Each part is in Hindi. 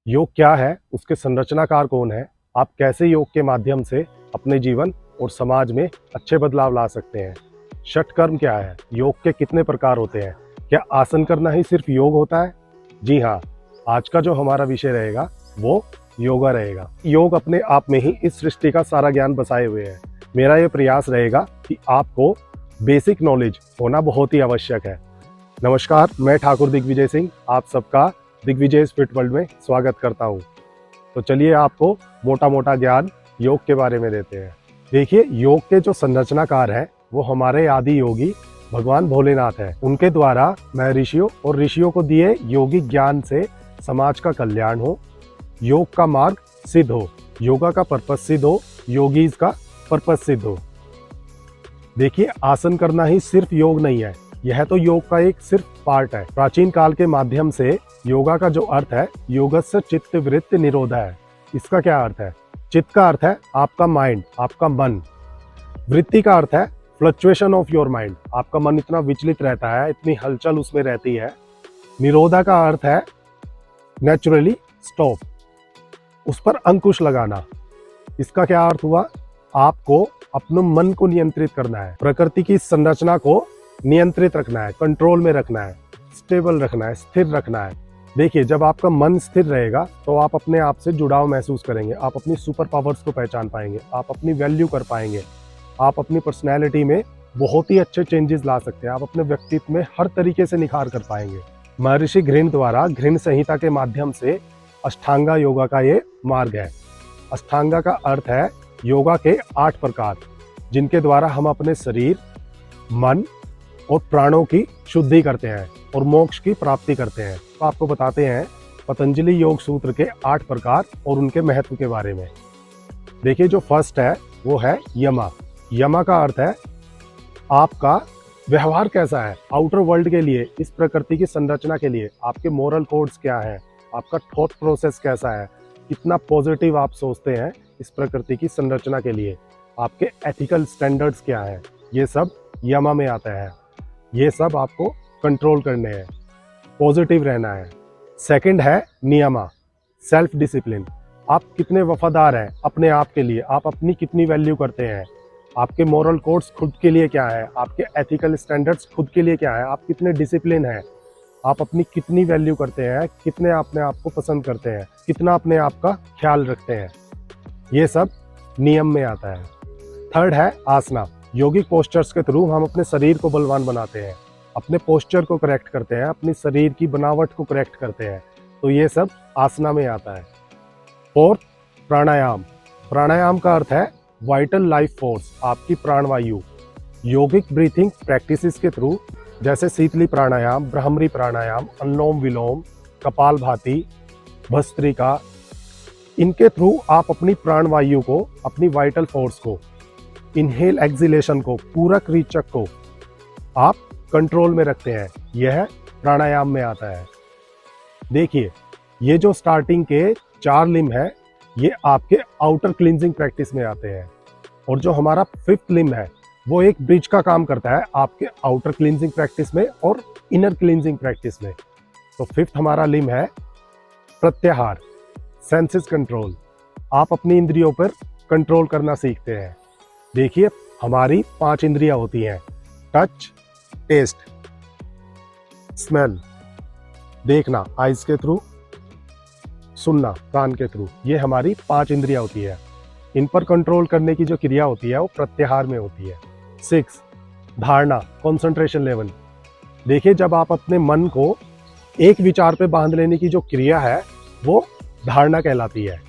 योग क्या है, उसके संरचनाकार कौन है, आप कैसे योग के माध्यम से अपने जीवन और समाज में अच्छे बदलाव ला सकते हैं। षटकर्म क्या है, योग के कितने प्रकार होते हैं, क्या आसन करना ही सिर्फ योग होता है? जी हाँ, आज का जो हमारा विषय रहेगा वो योगा रहेगा। योग अपने आप में ही इस सृष्टि का सारा ज्ञान बसाए हुए है। मेरा ये प्रयास रहेगा कि आपको बेसिक नॉलेज होना बहुत ही आवश्यक है। नमस्कार, मैं ठाकुर दिग्विजय सिंह आप सबका दिग्विजय फिट वर्ल्ड में स्वागत करता हूँ। तो चलिए आपको मोटा मोटा ज्ञान योग के बारे में देते हैं। देखिए, योग के जो संरचनाकार हैं वो हमारे आदि योगी भगवान भोलेनाथ है। उनके द्वारा महर्षियों और ऋषियों को दिए योगिक ज्ञान से समाज का कल्याण हो, योग का मार्ग सिद्ध हो, योगा का पर्पस सिद्ध हो, योगीज का पर्पस सिद्ध हो। देखिए, आसन करना ही सिर्फ योग नहीं है, यह तो योग का एक सिर्फ पार्ट है। प्राचीन काल के माध्यम से योगा का जो अर्थ है, योगस्य चित्त वृत्ति निरोधा है। इसका क्या अर्थ है? चित्त का अर्थ है आपका माइंड, आपका मन। वृत्ति का अर्थ है फ्लक्चुएशन ऑफ योर माइंड, आपका मन इतना विचलित रहता है, इतनी हलचल उसमें रहती है। निरोधा का अर्थ है नेचुरली स्टॉप, उस पर अंकुश लगाना। इसका क्या अर्थ हुआ? आपको अपने मन को नियंत्रित करना है, प्रकृति की संरचना को नियंत्रित रखना है, कंट्रोल में रखना है, स्टेबल रखना है, स्थिर रखना है। देखिए, जब आपका मन स्थिर रहेगा तो आप अपने आप से जुड़ाव महसूस करेंगे, आप अपनी सुपर पावर्स को पहचान पाएंगे, आप अपनी वैल्यू कर पाएंगे, आप अपनी पर्सनैलिटी में बहुत ही अच्छे चेंजेस ला सकते हैं, आप अपने व्यक्तित्व में हर तरीके से निखार कर पाएंगे। महर्षि घृण द्वारा घृण संहिता के माध्यम से अष्टांगा योगा का ये मार्ग है। अष्टांगा का अर्थ है योगा के 8 प्रकार, जिनके द्वारा हम अपने शरीर, मन और प्राणों की शुद्धि करते हैं और मोक्ष की प्राप्ति करते हैं। तो आपको बताते हैं पतंजलि योग सूत्र के 8 प्रकार और उनके महत्व के बारे में। देखिए, जो फर्स्ट है वो है यमा। यमा का अर्थ है आपका व्यवहार कैसा है आउटर वर्ल्ड के लिए, इस प्रकृति की संरचना के लिए। आपके मोरल कोड्स क्या है, आपका थॉट प्रोसेस कैसा है, कितना पॉजिटिव आप सोचते हैं इस प्रकृति की संरचना के लिए, आपके एथिकल स्टैंडर्ड्स क्या है, ये सब यमा में आता है। ये सब आपको कंट्रोल करने हैं, पॉजिटिव रहना है। सेकंड है नियमा, सेल्फ डिसिप्लिन। आप कितने वफादार हैं अपने आप के लिए, आप अपनी कितनी वैल्यू करते हैं, आपके मोरल कोड्स खुद के लिए क्या है, आपके एथिकल स्टैंडर्ड्स खुद के लिए क्या है, आप कितने डिसिप्लिन हैं, आप अपनी कितनी वैल्यू करते हैं, कितने अपने आप को पसंद करते हैं, कितना अपने आप का ख्याल रखते हैं, ये सब नियम में आता है। थर्ड है आसना। योगिक पोस्चर्स के थ्रू हम अपने शरीर को बलवान बनाते हैं, अपने पोस्चर को करेक्ट करते हैं, अपनी शरीर की बनावट को करेक्ट करते हैं, तो ये सब आसना में आता है। फोर्थ, प्राणायाम। प्राणायाम का अर्थ है वाइटल लाइफ फोर्स, आपकी प्राणवायु। योगिक ब्रीथिंग प्रैक्टिसेस के थ्रू, जैसे शीतली प्राणायाम, ब्राह्मरी प्राणायाम, अनुलोम विलोम, कपालभाति, भस्त्रिका, इनके थ्रू आप अपनी प्राणवायु को, अपनी वाइटल फोर्स को, इनहेल एक्सिलेशन को, पूरक रीचक को आप कंट्रोल में रखते हैं। यह प्राणायाम में आता है। देखिए, ये जो स्टार्टिंग के 4 लिम्ब है, ये आपके आउटर क्लींजिंग प्रैक्टिस में आते हैं, और जो हमारा 5th लिम्ब है वो एक ब्रिज का काम करता है आपके आउटर क्लींजिंग प्रैक्टिस में और इनर क्लींजिंग प्रैक्टिस में। तो 5th हमारा लिम्ब है प्रत्याहार, सेंसेस कंट्रोल। आप अपनी इंद्रियों पर कंट्रोल करना सीखते हैं। देखिए, हमारी 5 इंद्रियां होती हैं, टच, टेस्ट, स्मेल, देखना आइज के थ्रू, सुनना कान के थ्रू, ये हमारी 5 इंद्रियां होती है। इन पर कंट्रोल करने की जो क्रिया होती है वो प्रत्याहार में होती है। 6, धारणा, कंसंट्रेशन लेवल। देखिए, जब आप अपने मन को एक विचार पे बांध लेने की जो क्रिया है वो धारणा कहलाती है।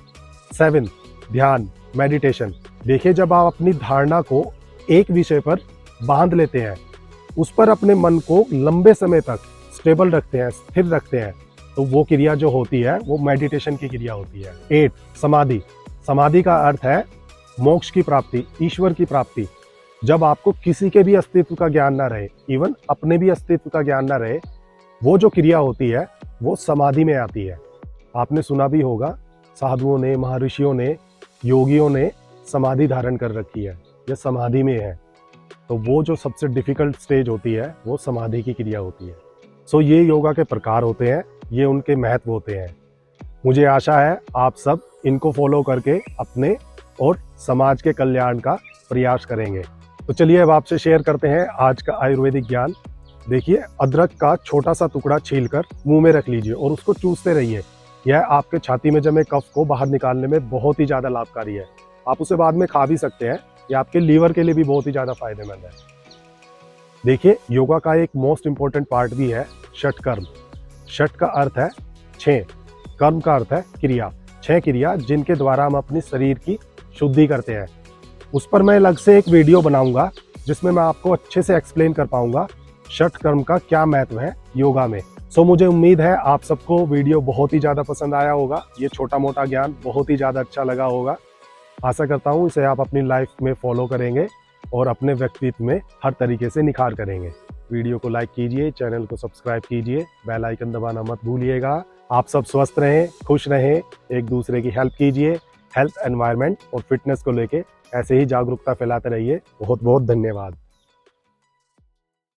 7, ध्यान, मेडिटेशन। देखिए, जब आप अपनी धारणा को एक विषय पर बांध लेते हैं, उस पर अपने मन को लंबे समय तक स्टेबल रखते हैं, स्थिर रखते हैं, तो वो क्रिया जो होती है वो मेडिटेशन की क्रिया होती है। 8, समाधि। समाधि का अर्थ है मोक्ष की प्राप्ति, ईश्वर की प्राप्ति। जब आपको किसी के भी अस्तित्व का ज्ञान ना रहे, इवन अपने भी अस्तित्व का ज्ञान ना रहे, वो जो क्रिया होती है वो समाधि में आती है। आपने सुना भी होगा, साधुओं ने, महर्षियों ने, योगियों ने समाधि धारण कर रखी है, ये समाधि में है। तो वो जो सबसे डिफिकल्ट स्टेज होती है वो समाधि की क्रिया होती है। सो ये योगा के प्रकार होते हैं, ये उनके महत्व होते हैं। मुझे आशा है आप सब इनको फॉलो करके अपने और समाज के कल्याण का प्रयास करेंगे। तो चलिए अब आपसे शेयर करते हैं आज का आयुर्वेदिक ज्ञान। देखिए, अदरक का छोटा सा टुकड़ा छीलकर मुंह में रख लीजिए और उसको चूसते रहिए। यह आपके छाती में जमे कफ को बाहर निकालने में बहुत ही ज़्यादा लाभकारी है। आप उसे बाद में खा भी सकते हैं। यह आपके लीवर के लिए भी बहुत ही ज़्यादा फायदेमंद है। देखिए, योगा का एक मोस्ट इम्पोर्टेंट पार्ट भी है षट कर्म। षट का अर्थ है 6, कर्म का अर्थ है क्रिया। 6 क्रिया जिनके द्वारा हम अपनी शरीर की शुद्धि करते हैं। उस पर मैं अलग से एक वीडियो बनाऊंगा जिसमें मैं आपको अच्छे से एक्सप्लेन कर पाऊंगा षट कर्म का क्या महत्व है योगा में। सो मुझे उम्मीद है आप सबको वीडियो बहुत ही ज़्यादा पसंद आया होगा। ये छोटा मोटा ज्ञान बहुत ही ज़्यादा अच्छा लगा होगा। आशा करता हूँ इसे आप अपनी लाइफ में फॉलो करेंगे और अपने व्यक्तित्व में हर तरीके से निखार करेंगे। वीडियो को लाइक कीजिए, चैनल को सब्सक्राइब कीजिए, बेल आइकन दबाना मत भूलिएगा। आप सब स्वस्थ रहें, खुश रहें, एक दूसरे की हेल्प कीजिए। हेल्थ, एनवायरनमेंट और फिटनेस को लेके ऐसे ही जागरूकता फैलाते रहिए। बहुत बहुत धन्यवाद।